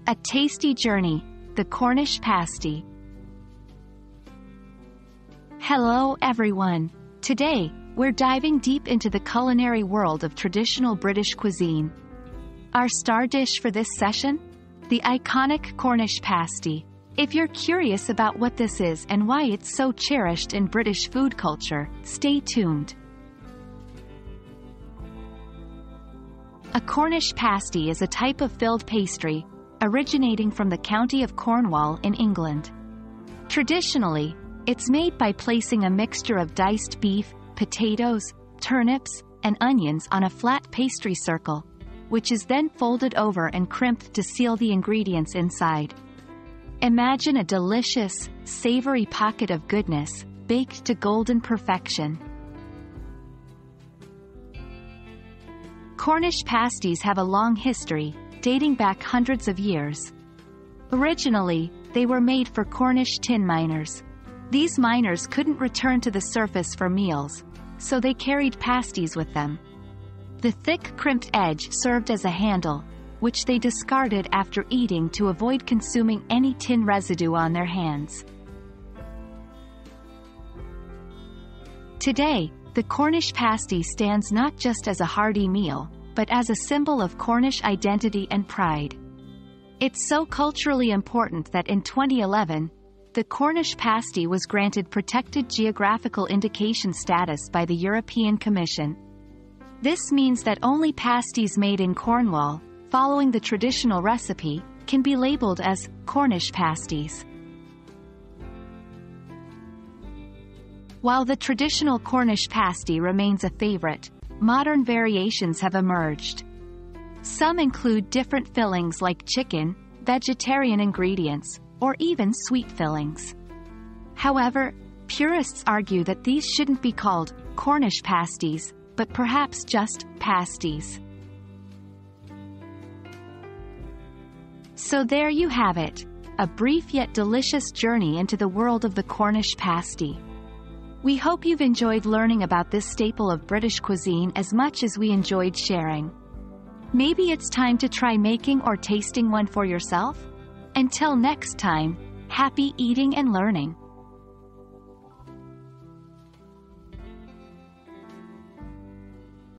A tasty journey, the Cornish Pasty. Hello everyone. Today, we're diving deep into the culinary world of traditional British cuisine. Our star dish for this session? The iconic Cornish Pasty. If you're curious about what this is and why it's so cherished in British food culture, stay tuned. A Cornish pasty is a type of filled pastry, originating from the county of Cornwall in England. Traditionally, it's made by placing a mixture of diced beef, potatoes, turnips, and onions on a flat pastry circle, which is then folded over and crimped to seal the ingredients inside. Imagine a delicious, savory pocket of goodness, baked to golden perfection. Cornish pasties have a long history, dating back hundreds of years. Originally, they were made for Cornish tin miners. These miners couldn't return to the surface for meals, so they carried pasties with them. The thick crimped edge served as a handle, which they discarded after eating to avoid consuming any tin residue on their hands. Today, the Cornish pasty stands not just as a hearty meal, but as a symbol of Cornish identity and pride. It's so culturally important that in 2011, the Cornish pasty was granted Protected Geographical Indication status by the European Commission. This means that only pasties made in Cornwall, following the traditional recipe, can be labeled as Cornish pasties. While the traditional Cornish pasty remains a favorite, modern variations have emerged. Some include different fillings like chicken, vegetarian ingredients, or even sweet fillings. However, purists argue that these shouldn't be called Cornish pasties, but perhaps just pasties. So there you have it, a brief yet delicious journey into the world of the Cornish pasty. We hope you've enjoyed learning about this staple of British cuisine as much as we enjoyed sharing. Maybe it's time to try making or tasting one for yourself? Until next time, happy eating and learning.